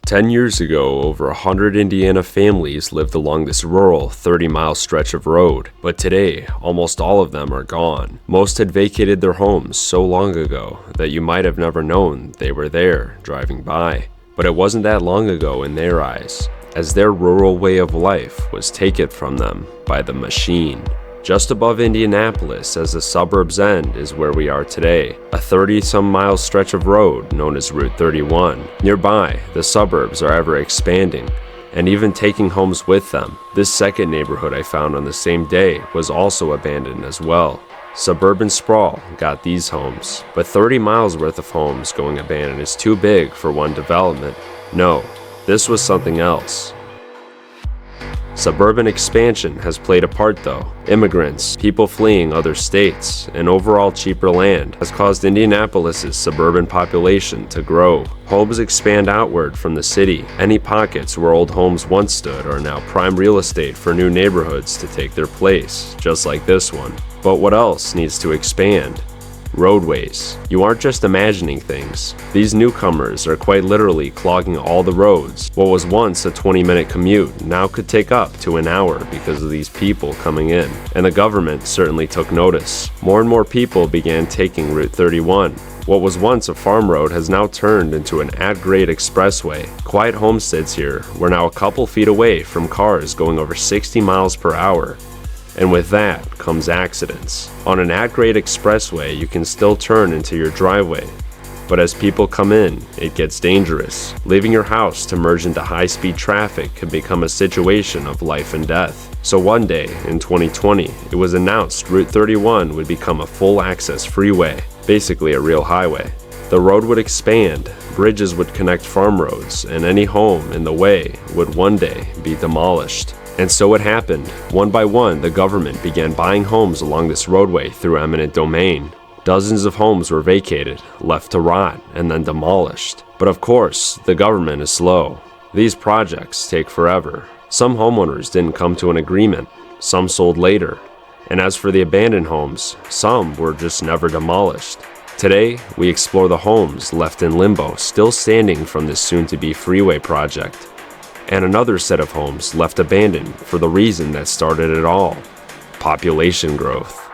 10 years ago, over 100 Indiana families lived along this rural 30-mile stretch of road, but today, almost all of them are gone. Most had vacated their homes so long ago that you might have never known they were there driving by. But it wasn't that long ago in their eyes, as their rural way of life was taken from them by the machine. Just above Indianapolis, as the suburbs end, is where we are today, a 30-some mile stretch of road known as Route 31. Nearby, the suburbs are ever expanding, and even taking homes with them. This second neighborhood I found on the same day was also abandoned as well. Suburban sprawl got these homes, but 30 miles worth of homes going abandoned is too big for one development. No, this was something else. Suburban expansion has played a part though. Immigrants, people fleeing other states, and overall cheaper land has caused Indianapolis's suburban population to grow. Homes expand outward from the city. Any pockets where old homes once stood are now prime real estate for new neighborhoods to take their place, just like this one. But what else needs to expand? Roadways. You aren't just imagining things. These newcomers are quite literally clogging all the roads. What was once a 20-minute commute now could take up to an hour because of these people coming in. And the government certainly took notice. More and more people began taking Route 31. What was once a farm road has now turned into an at-grade expressway. Quiet homesteads here were now a couple feet away from cars going over 60 miles per hour. And with that comes accidents. On an at-grade expressway, you can still turn into your driveway. But as people come in, it gets dangerous. Leaving your house to merge into high-speed traffic can become a situation of life and death. So one day, in 2020, it was announced Route 31 would become a full-access freeway, basically a real highway. The road would expand, bridges would connect farm roads, and any home in the way would one day be demolished. And so it happened. One by one, the government began buying homes along this roadway through eminent domain. Dozens of homes were vacated, left to rot, and then demolished. But of course, the government is slow. These projects take forever. Some homeowners didn't come to an agreement. Some sold later. And as for the abandoned homes, some were just never demolished. Today, we explore the homes left in limbo, still standing from this soon-to-be freeway project. And another set of homes left abandoned for the reason that started it all: population growth.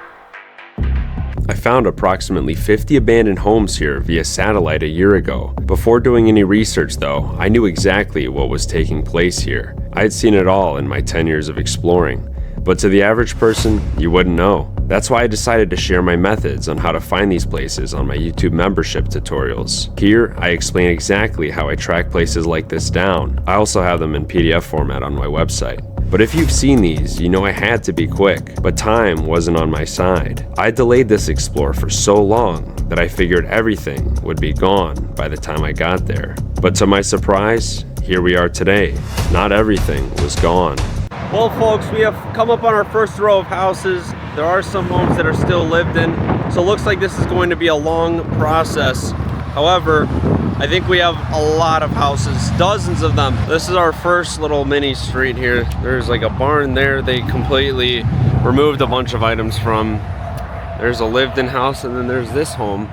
I found approximately 50 abandoned homes here via satellite a year ago. Before doing any research though, I knew exactly what was taking place here. I had seen it all in my 10 years of exploring. But to the average person, you wouldn't know. That's why I decided to share my methods on how to find these places on my YouTube membership tutorials. Here, I explain exactly how I track places like this down. I also have them in PDF format on my website. But if you've seen these, you know I had to be quick, but time wasn't on my side. I delayed this explore for so long that I figured everything would be gone by the time I got there. But to my surprise, here we are today. Not everything was gone. Well folks, we have come up on our first row of houses. There are some homes that are still lived in, so it looks like this is going to be a long process. However, I think we have a lot of houses, dozens of them. This is our first little mini street here. There's like a barn there they completely removed a bunch of items from. There's a lived-in house, and then there's this home.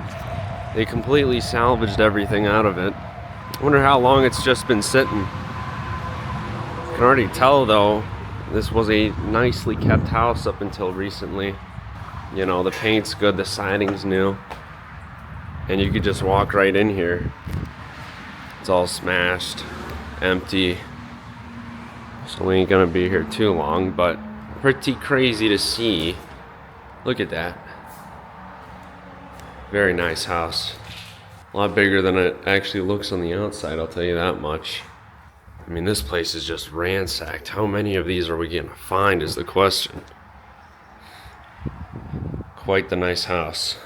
They completely salvaged everything out of it. I wonder how long it's just been sitting. You can already tell though, this was a nicely kept house up until recently. You know, the paint's good, the siding's new. And you could just walk right in here. It's all smashed, empty. So we ain't gonna be here too long, but pretty crazy to see. Look at that. Very nice house. A lot bigger than it actually looks on the outside, I'll tell you that much. I mean, this place is just ransacked. How many of these are we gonna find is the question. Quite the nice house.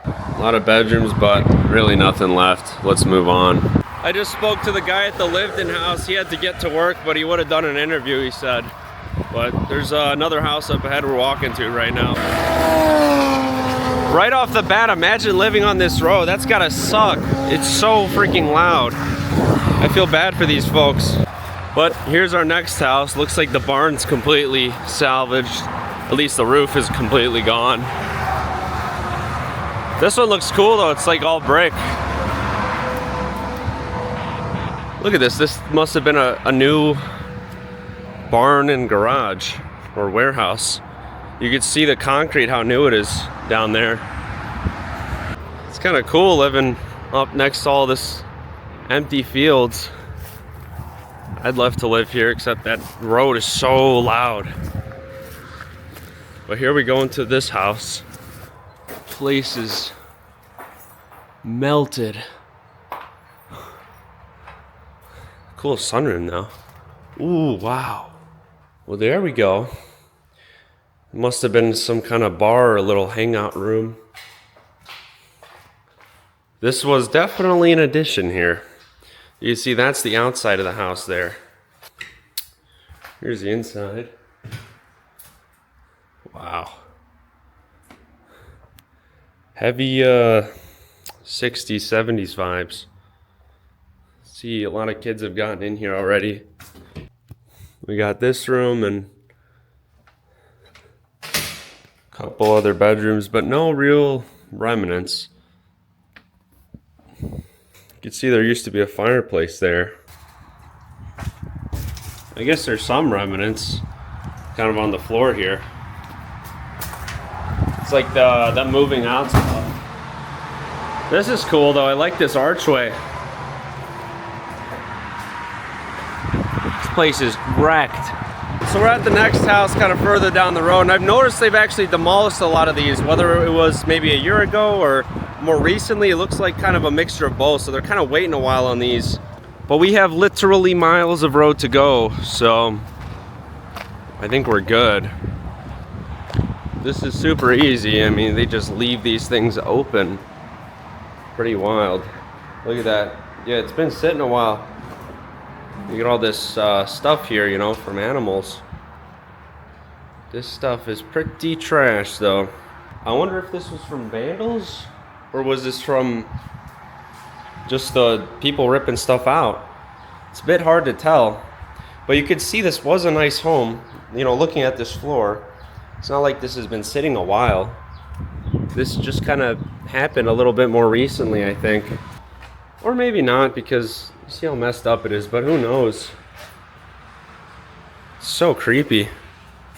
A lot of bedrooms, but really nothing left. Let's move on. I just spoke to the guy at the lived-in house. He had to get to work, but he would have done an interview, he said. But there's another house up ahead we're walking to right now. Right off the bat, imagine living on this road. That's gotta suck. It's so freaking loud. I feel bad for these folks. But here's our next house. Looks like the barn's completely salvaged. At least the roof is completely gone. This one looks cool though, it's like all brick. Look at this. This must have been a new barn and garage or warehouse. You can see the concrete, how new it is down there. It's kind of cool living up next to all this empty fields. I'd love to live here, except that road is so loud. But here we go into this house. Place is melted. Cool sunroom though. Ooh, wow. Well, there we go. It must have been some kind of bar or a little hangout room. This was definitely an addition here. You see, that's the outside of the house there. Here's the inside. Wow. Heavy 60s, 70s vibes. See, a lot of kids have gotten in here already. We got this room and a couple other bedrooms, but no real remnants. You can see there used to be a fireplace there. I guess there's some remnants kind of on the floor here. It's like the moving out stuff. This is cool though. I like this archway. This place is wrecked. So we're at the next house kind of further down the road, and I've noticed they've actually demolished a lot of these, whether it was maybe a year ago or more recently. It looks like kind of a mixture of both, so they're kind of waiting a while on these. But we have literally miles of road to go, so I think we're good. This is super easy. I mean, they just leave these things open. Pretty wild. Look at that. Yeah, it's been sitting a while. You get all this stuff here, you know, from animals. This stuff is pretty trash, though. I wonder if this was from vandals, or was this from just the people ripping stuff out? It's a bit hard to tell, but you could see this was a nice home. You know, looking at this floor, it's not like this has been sitting a while. This just kind of happened a little bit more recently, I think. Or maybe not, because you see how messed up it is, but who knows? It's so creepy.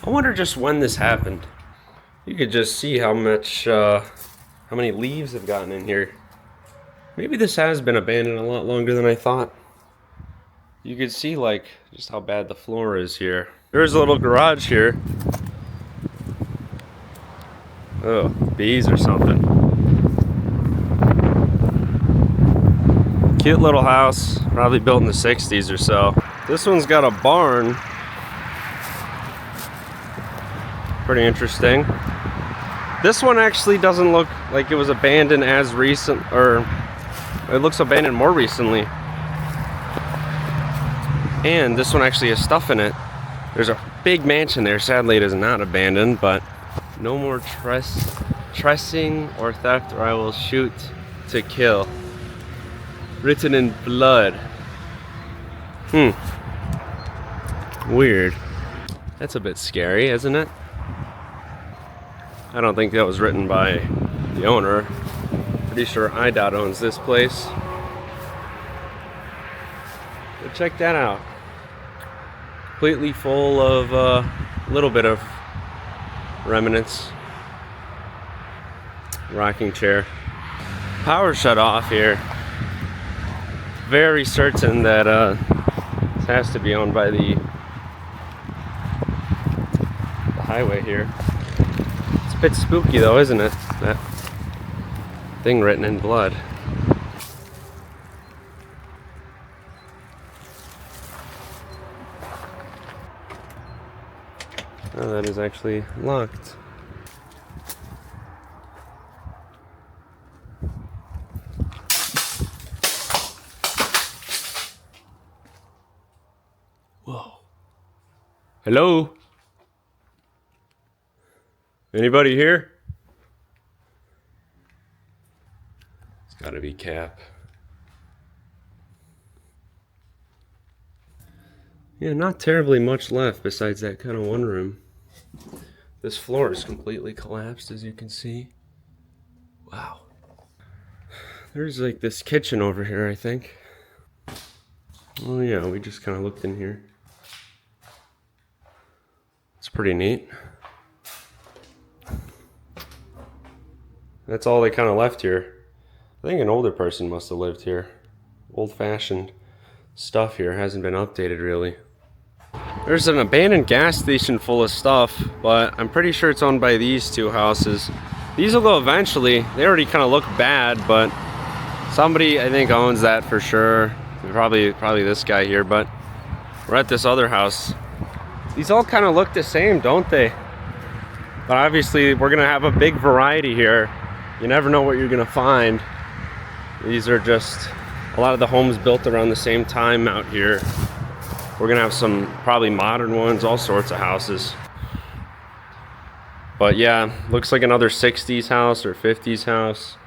I wonder just when this happened. You could just see how many leaves have gotten in here. Maybe this has been abandoned a lot longer than I thought. You could see like just how bad the floor is here. There's a little garage here. Oh, bees or something. Cute little house, probably built in the 60s or so. This one's got a barn. Pretty interesting. This one actually doesn't look like it was abandoned as recent, or it looks abandoned more recently. And this one actually has stuff in it. There's a big mansion there. Sadly, it is not abandoned, but no more trespassing or theft, or I will shoot to kill. Written in blood. Weird. That's a bit scary, isn't it? I don't think that was written by the owner. Pretty sure IDOT owns this place. But check that out. Completely full of a little bit of remnants. Rocking chair. Power shut off here. Very certain that this has to be owned by the highway here. It's a bit spooky though, isn't it? That thing written in blood. Oh, that is actually locked. Whoa. Hello? Anybody here? It's gotta be Cap. Yeah, not terribly much left besides that kind of one room. This floor is completely collapsed, as you can see. Wow. There's like this kitchen over here, I think. Oh yeah, we just kind of looked in here. It's pretty neat. That's all they kind of left here. I think an older person must have lived here. Old-fashioned stuff here hasn't been updated really. There's an abandoned gas station full of stuff, but I'm pretty sure it's owned by these two houses. These will go eventually. They already kind of look bad, but somebody I think owns that for sure. Probably this guy here, but we're at this other house. These all kind of look the same, don't they? But obviously we're gonna have a big variety here. You never know what you're gonna find. These are just a lot of the homes built around the same time out here. We're gonna have some probably modern ones, all sorts of houses. But yeah, looks like another 60s house or 50s house.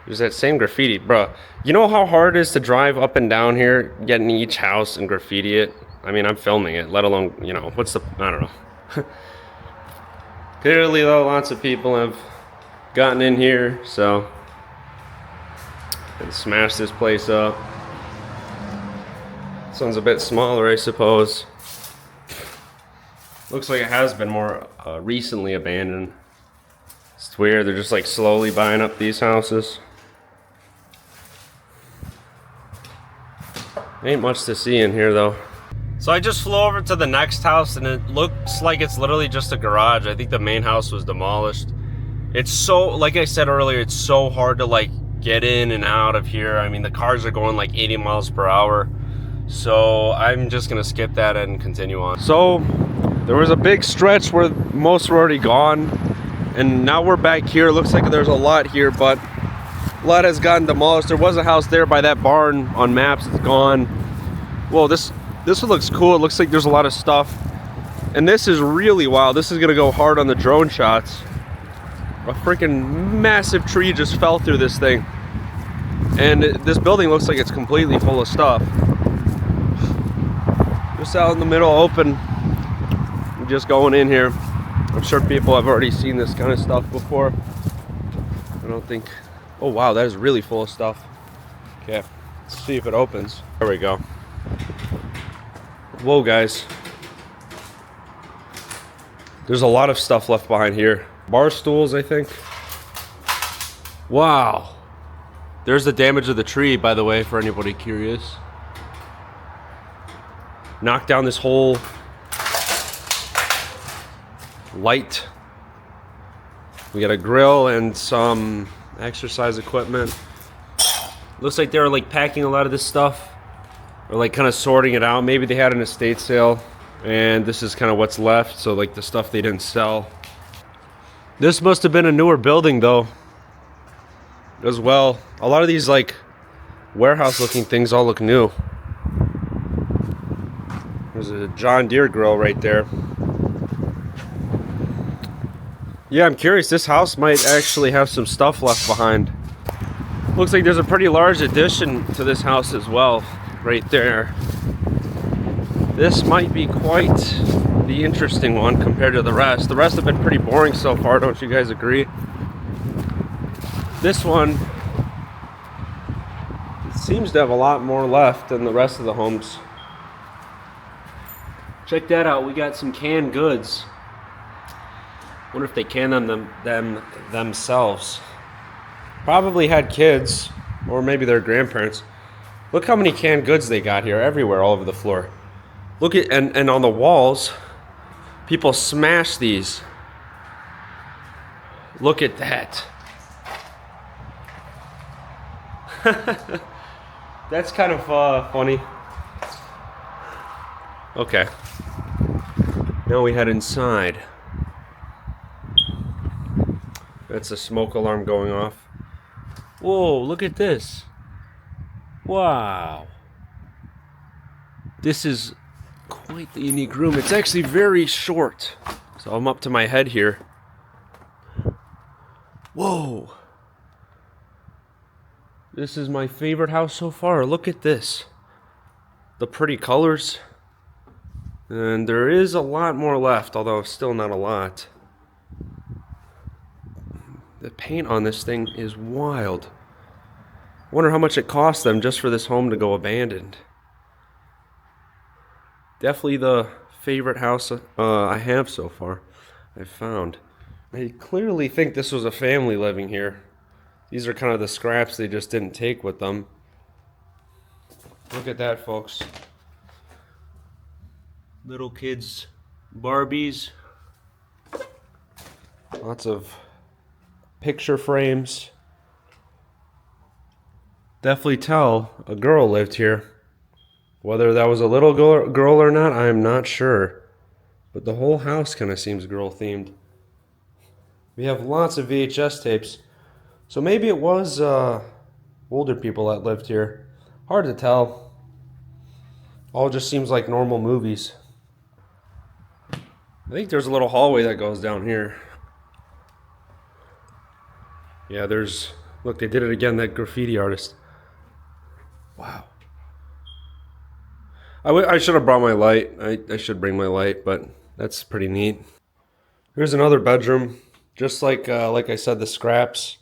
There's that same graffiti, bro. You know how hard it is to drive up and down here, get in each house and graffiti it? I mean, I'm filming it, let alone, you know, what's the, I don't know. Clearly though, lots of people have gotten in here, so and smashed this place up. This one's a bit smaller, I suppose. Looks like it has been more recently abandoned. It's weird, they're just like slowly buying up these houses. Ain't much to see in here though. So I just flew over to the next house and it looks like it's literally just a garage. I think the main house was demolished. It's so, like I said earlier, it's so hard to like get in and out of here. I mean, the cars are going like 80 miles per hour. So I'm just gonna skip that and continue on. So there was a big stretch where most were already gone. And now we're back here. Looks like there's a lot here, but a lot has gotten demolished. There was a house there by that barn on maps. It's gone. Whoa, this one looks cool. It looks like there's a lot of stuff. And this is really wild. This is gonna go hard on the drone shots. A freaking massive tree just fell through this thing. And this building looks like it's completely full of stuff. Just out in the middle, open. I'm just going in here. I'm sure people have already seen this kind of stuff before. I don't think... Oh wow, that is really full of stuff. Okay, let's see if it opens. There we go. Whoa, guys. There's a lot of stuff left behind here. Bar stools, I think. Wow. There's the damage of the tree, by the way, for anybody curious. Knocked down this whole light. We got a grill and some exercise equipment. Looks like they were like packing a lot of this stuff, or like kind of sorting it out. Maybe they had an estate sale and this is kind of what's left. So like the stuff they didn't sell. This must have been a newer building though as well. A lot of these like warehouse looking things all look new. There's a John Deere grill right there. Yeah, I'm curious. This house might actually have some stuff left behind. Looks like there's a pretty large addition to this house as well, right there. This might be quite the interesting one compared to the rest. The rest have been pretty boring so far, don't you guys agree? This one, it seems to have a lot more left than the rest of the homes. Check that out, we got some canned goods. Wonder if they can them themselves. Probably had kids, or maybe their grandparents. Look how many canned goods they got here, everywhere, all over the floor. Look at, and on the walls, people smash these. Look at that. That's kind of funny. Okay. Now we head inside. That's a smoke alarm going off. Whoa, look at this. Wow. This is quite the unique room. It's actually very short. So I'm up to my head here. Whoa. This is my favorite house so far. Look at this. The pretty colors. And there is a lot more left, although still not a lot. The paint on this thing is wild. Wonder how much it cost them just for this home to go abandoned. Definitely the favorite house I have so far. I've found. I clearly think this was a family living here. These are kind of the scraps they just didn't take with them. Look at that, folks. Little kids, Barbies. Lots of picture frames. Definitely tell a girl lived here. Whether that was a little girl or not, I'm not sure. But the whole house kind of seems girl themed. We have lots of VHS tapes. So maybe it was older people that lived here. Hard to tell. All just seems like normal movies. I think there's a little hallway that goes down here. Yeah, there's... Look, they did it again, that graffiti artist. Wow. I should have brought my light. I should bring my light, but that's pretty neat. Here's another bedroom. Just like I said, the scraps.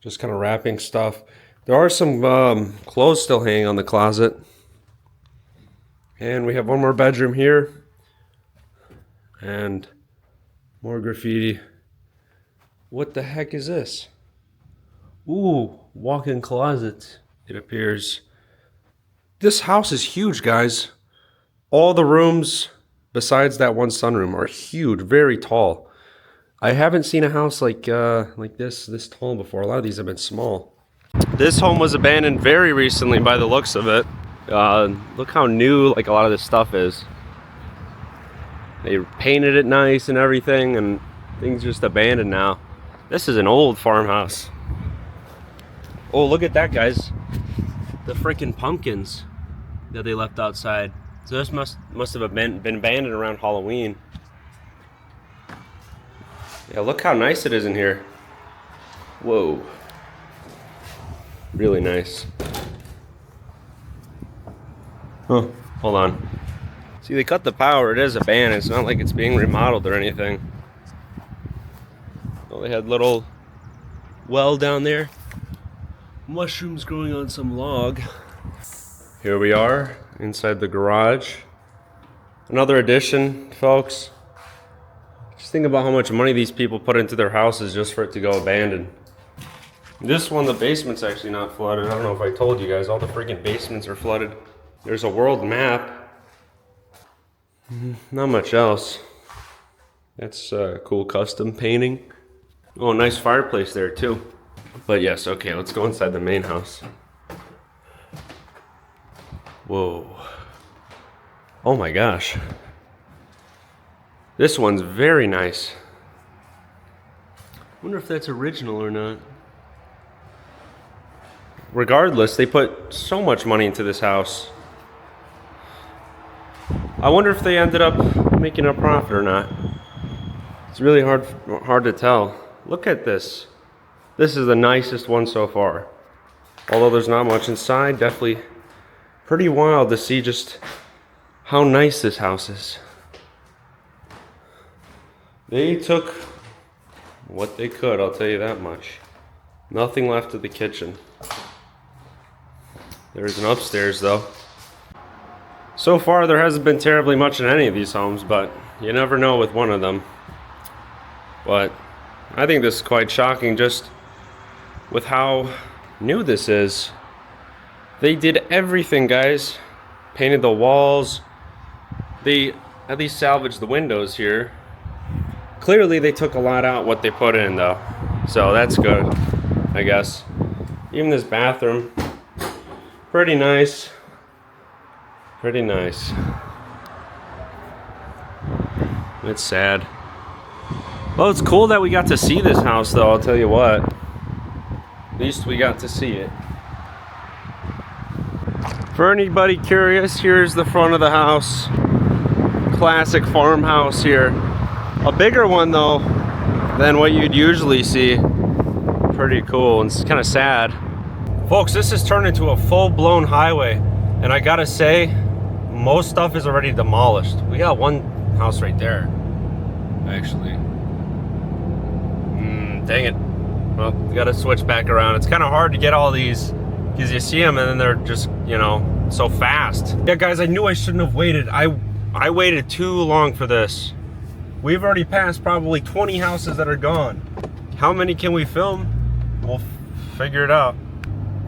Just kind of wrapping stuff. There are some clothes still hanging on the closet. And we have one more bedroom here. And more graffiti. What the heck is this? Ooh, walk-in closet, it appears. This house is huge, guys. All the rooms, besides that one sunroom, are huge, very tall. I haven't seen a house like this tall before. A lot of these have been small. This home was abandoned very recently by the looks of it. Look how new like a lot of this stuff is. They painted it nice and everything, and things just abandoned now. This is an old farmhouse. Oh, look at that, guys. The freaking pumpkins that they left outside. So this must have been abandoned around Halloween. Yeah, look how nice it is in here. Whoa. Really nice. Huh, hold on. See, they cut the power. It is abandoned. It's not like it's being remodeled or anything. Oh, they had little well down there. Mushrooms growing on some log. Here we are inside the garage. Another addition, folks. Just think about how much money these people put into their houses just for it to go abandoned. This one, the basement's actually not flooded. I don't know if I told you guys, all the freaking basements are flooded. There's a world map. Not much else. That's a cool custom painting. Oh, nice fireplace there too. But yes, okay, let's go inside the main house. Whoa. Oh my gosh. This one's very nice. Wonder if that's original or not. Regardless, they put so much money into this house. I wonder if they ended up making a profit or not. It's really hard to tell. Look at this. This is the nicest one so far. Although there's not much inside, definitely pretty wild to see just how nice this house is. They took what they could, I'll tell you that much. Nothing left of the kitchen. There's an upstairs though. So far there hasn't been terribly much in any of these homes, but you never know with one of them. But I think this is quite shocking just with how new this is. They did everything, guys. Painted the walls. They at least salvaged the windows here. Clearly they took a lot out what they put in though. So that's good, I guess. Even this bathroom, pretty nice. Pretty nice. It's sad. Well, it's cool that we got to see this house though, I'll tell you what. At least we got to see it. For anybody curious, here's the front of the house. Classic farmhouse here. A bigger one though than what you'd usually see. Pretty cool, and it's kind of sad. Folks, this has turned into a full-blown highway, and I gotta say, most stuff is already demolished. We got one house right there, actually. Dang it. Well, we gotta switch back around. It's kind of hard to get all these because you see them and then they're just, you know, so fast. Yeah, guys, I knew I shouldn't have waited. I waited too long for this. We've already passed probably 20 houses that are gone. How many can we film? We'll figure it out.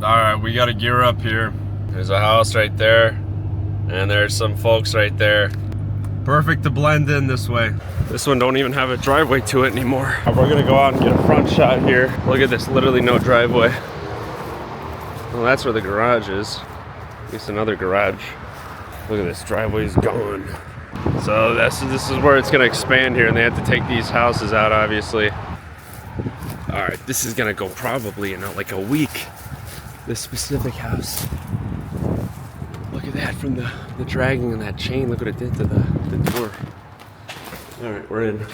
All right, we got to gear up here. There's a house right there, and there's some folks right there. Perfect to blend in this way. This one don't even have a driveway to it anymore. We're gonna go out and get a front shot here. Look at this, literally no driveway. Well, that's where the garage is. At least another garage. Look at this, driveway's gone. So this is where it's gonna expand here, and they have to take these houses out, obviously. All right, this is gonna go probably in like a week. This specific house. Look at that from the dragging of that chain. Look what it did to the door. All right, we're in.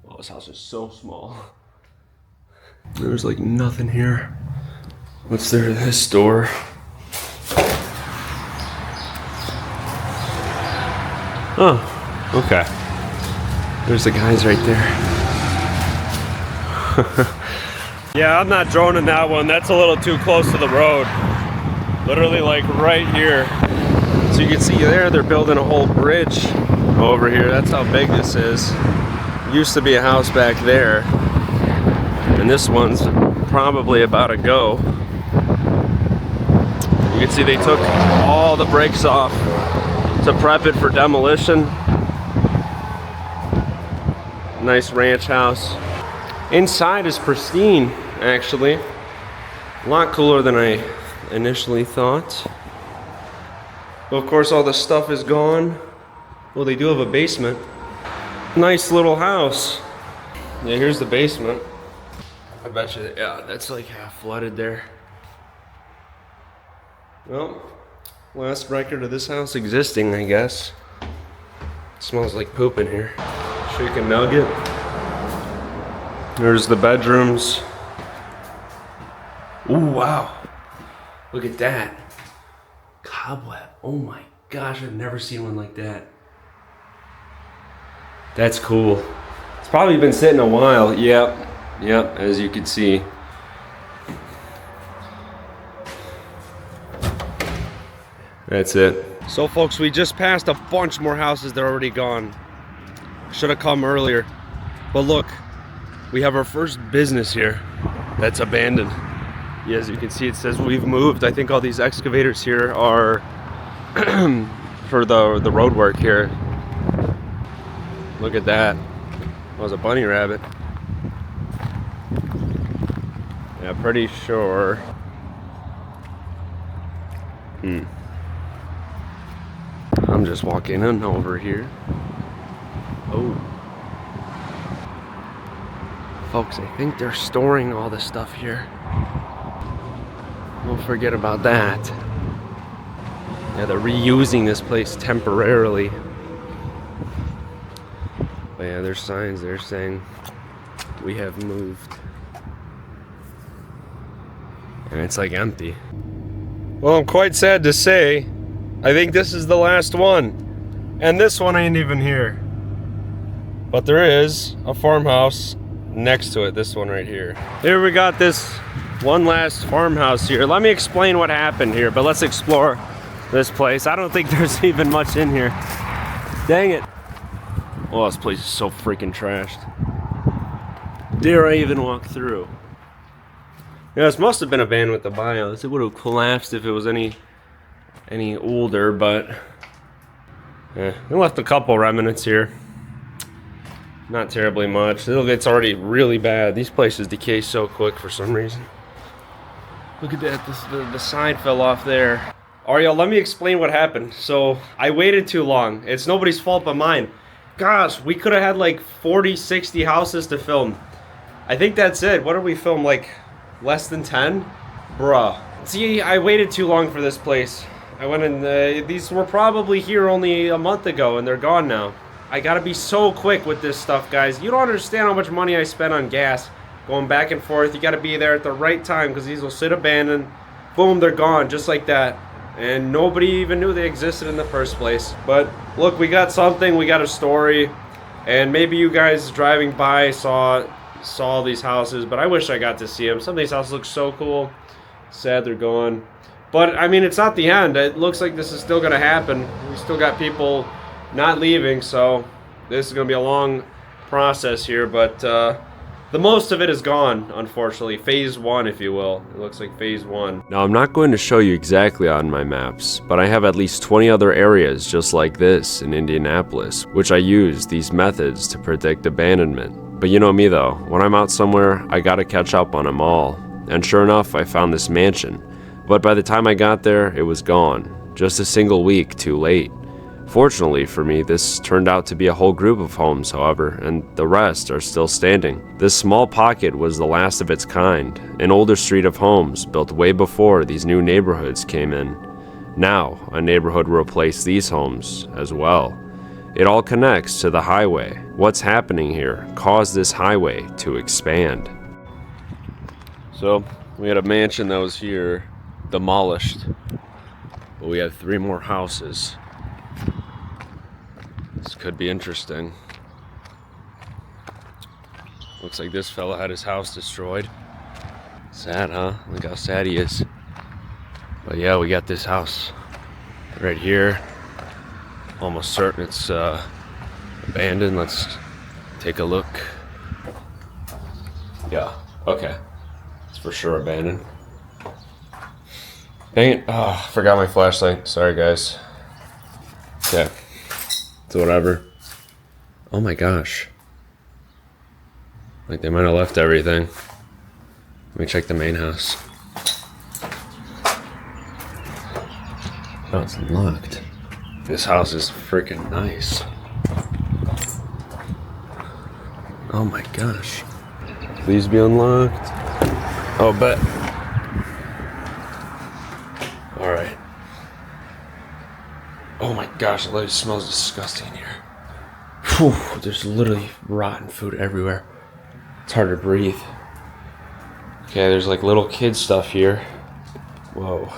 Oh, this house is so small. There's like nothing here. What's there? This door. Oh, okay. There's the guys right there. Yeah, I'm not droning that one. That's a little too close to the road. Literally like right here. So you can see there, they're building a whole bridge over here. That's how big this is. Used to be a house back there. And this one's probably about to go. You can see they took all the brakes off to prep it for demolition. Nice ranch house. Inside is pristine, actually. A lot cooler than I initially thought. But of course all the stuff is gone. Well, they do have a basement. Nice little house. Yeah, here's the basement. I bet you, yeah, that's like half flooded there. Well, last record of this house existing, I guess. It smells like poop in here. Chicken nugget. There's the bedrooms. Ooh, wow. Look at that. Cobweb. Oh my gosh, I've never seen one like that. That's cool. It's probably been sitting a while. Yep, as you can see. That's it. So folks, we just passed a bunch more houses that are already gone. Should have come earlier. But look, we have our first business here that's abandoned. Yeah, as you can see, it says we've moved. I think all these excavators here are for the road work here. Look at that. That was a bunny rabbit. Yeah, pretty sure. I'm just walking in over here. Oh. Folks, I think they're storing all this stuff here. Don't forget about that. Yeah, they're reusing this place temporarily. But yeah, there's signs there saying we have moved. And it's like empty. Well, I'm quite sad to say, I think this is the last one. And this one ain't even here. But there is a farmhouse next to it, this one right here. Here we got this one last farmhouse here. Let me explain what happened here, but let's explore this place. I don't think there's even much in here. Dang it. Oh, this place is so freaking trashed. Dare I even walk through? Yeah, this must have been a van with the bios. It would have collapsed if it was any older, but yeah, they left a couple remnants here. Not terribly much. It's already really bad. These places decay so quick for some reason. Look at that, the side fell off there. Ariel, let me explain what happened. So, I waited too long. It's nobody's fault but mine. Gosh, we could have had like 40, 60 houses to film. I think that's it. What did we film, like less than 10? Bruh. See, I waited too long for this place. I went in, these were probably here only a month ago and they're gone now. I gotta be so quick with this stuff, guys. You don't understand how much money I spent on gas going back and forth. You gotta be there at the right time because these will sit abandoned. Boom, they're gone just like that. And nobody even knew they existed in the first place. But look, we got something, we got a story. And maybe you guys driving by saw saw these houses, but I wish I got to see them. Some of these houses look so cool. Sad they're gone. But I mean, it's not the end. It looks like this is still going to happen. We still got people not leaving, so this is going to be a long process here, but the most of it is gone, unfortunately. Phase 1, if you will. It looks like phase 1. Now, I'm not going to show you exactly on my maps, but I have at least 20 other areas just like this in Indianapolis, which I use these methods to predict abandonment. But you know me though, when I'm out somewhere, I gotta catch up on them all. And sure enough, I found this mansion. But by the time I got there, it was gone. Just a single week too late. Fortunately for me, this turned out to be a whole group of homes, however, and the rest are still standing. This small pocket was the last of its kind, an older street of homes built way before these new neighborhoods came in. Now, a neighborhood will replace these homes as well. It all connects to the highway. What's happening here caused this highway to expand. So, we had a mansion that was here, demolished. But we have 3 more houses. This could be interesting. Looks like this fella had his house destroyed. Sad, huh? Look how sad he is. But yeah, we got this house right here. Almost certain it's abandoned. Let's take a look. Yeah, okay. It's for sure abandoned. Dang it. Oh, forgot my flashlight. Sorry, guys. Okay. So whatever. Oh my gosh. Like they might have left everything. Let me check the main house. Oh, it's unlocked. This house is freaking nice. Oh my gosh. Please be unlocked. Oh, bet. Alright. Oh my gosh, it smells disgusting in here. Whew, there's literally rotten food everywhere. It's hard to breathe. Okay, there's like little kid stuff here. Whoa.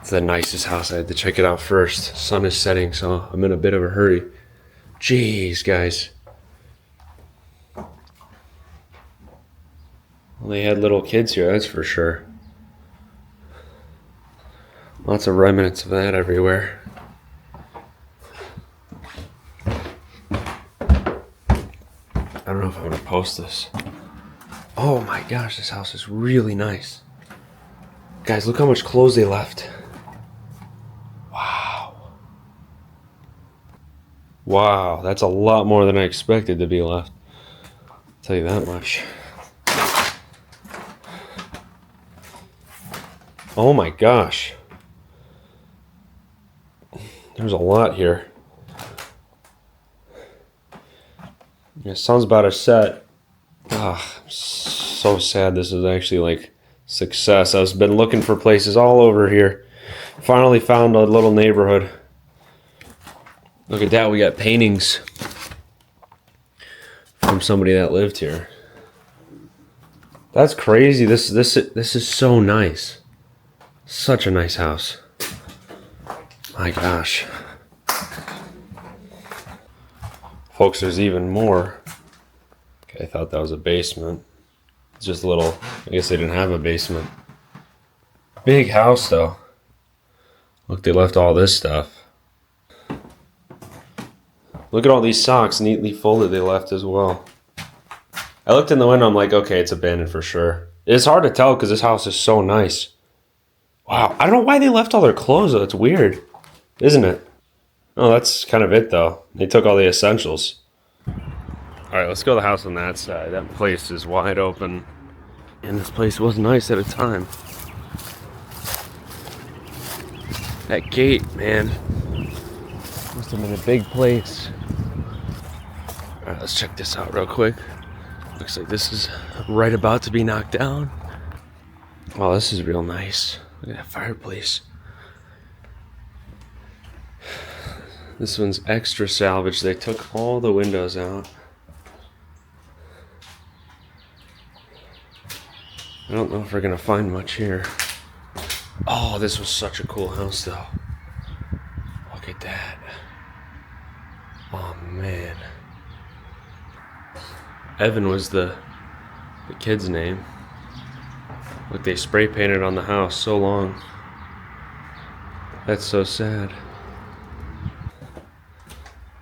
It's the nicest house. I had to check it out first. Sun is setting, so I'm in a bit of a hurry. Jeez, guys. Well, they had little kids here, that's for sure. Lots of remnants of that everywhere. I don't know if I'm gonna post this. Oh my gosh, this house is really nice. Guys, look how much clothes they left. Wow. Wow, that's a lot more than I expected to be left. I'll tell you that much. Oh my gosh. There's a lot here. Yeah, sun's about to set. Ah, I'm so sad this is actually like success. I've been looking for places all over here. Finally found a little neighborhood. Look at that, we got paintings from somebody that lived here. That's crazy. This is so nice. Such a nice house. My gosh. Folks, there's even more. Okay, I thought that was a basement. It's just a little, I guess they didn't have a basement. Big house though. Look, they left all this stuff. Look at all these socks neatly folded they left as well. I looked in the window, I'm like, okay, it's abandoned for sure. It's hard to tell because this house is so nice. Wow, I don't know why they left all their clothes though. It's weird, isn't it? Oh, that's kind of it though. They took all the essentials. All right, let's go to the house on that side. That place is wide open. And this place was nice at a time. That gate, man. Must have been a big place. All right, let's check this out real quick. Looks like this is right about to be knocked down. Oh, this is real nice. Look at that fireplace. This one's extra salvage. They took all the windows out. I don't know if we're gonna find much here. Oh, this was such a cool house though. Look at that. Oh man. Evan was the kid's name. Look, they spray painted on the house so long. That's so sad.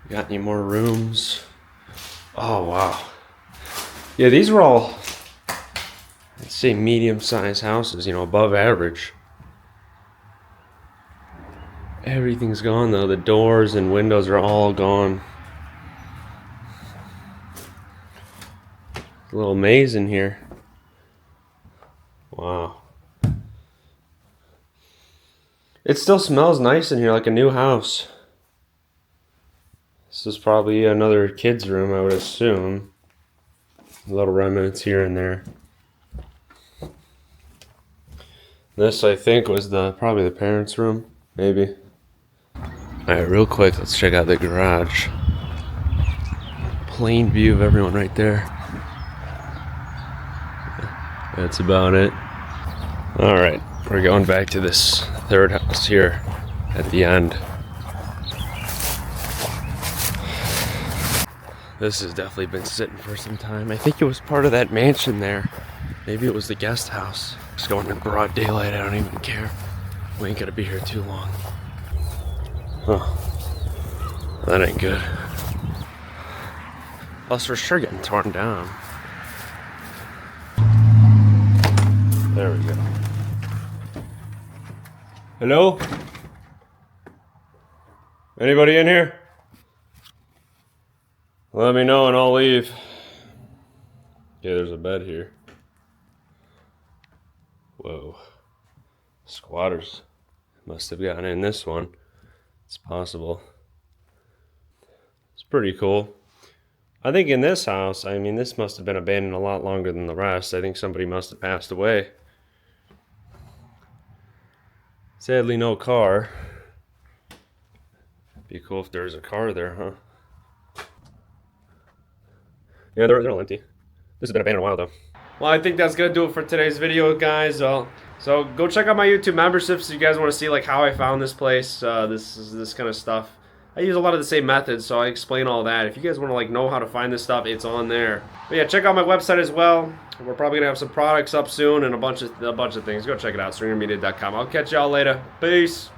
Got any more rooms? Oh, wow. Yeah, these were all, I'd say, medium-sized houses, you know, above average. Everything's gone, though. The doors and windows are all gone. A little maze in here. Wow. It still smells nice in here, like a new house. This is probably another kid's room, I would assume. Little remnants here and there. This, I think, was probably the parents' room, maybe. Alright, real quick, let's check out the garage. Plain view of everyone right there. That's about it. Alright, we're going back to this third house here at the end. This has definitely been sitting for some time. I think it was part of that mansion there. Maybe it was the guest house. Just going in broad daylight, I don't even care. We ain't gonna be here too long. Oh, that ain't good. Plus, for sure getting torn down. There we go. Hello? Anybody in here? Let me know and I'll leave. Okay, there's a bed here. Whoa. Squatters must have gotten in this one. It's possible. It's pretty cool. I think in this house, I mean, this must have been abandoned a lot longer than the rest. I think somebody must have passed away. Sadly, no car. Be cool if there was a car there, huh? Yeah, they're all empty. This has been abandoned a while, though. Well, I think that's gonna do it for today's video, guys. So go check out my YouTube memberships if you guys want to see like how I found this place, this kind of stuff. I use a lot of the same methods, so I explain all that. If you guys want to like know how to find this stuff, it's on there. But yeah, check out my website as well. We're probably gonna have some products up soon and a bunch of things. Go check it out, stringermedia.com. I'll catch y'all later. Peace.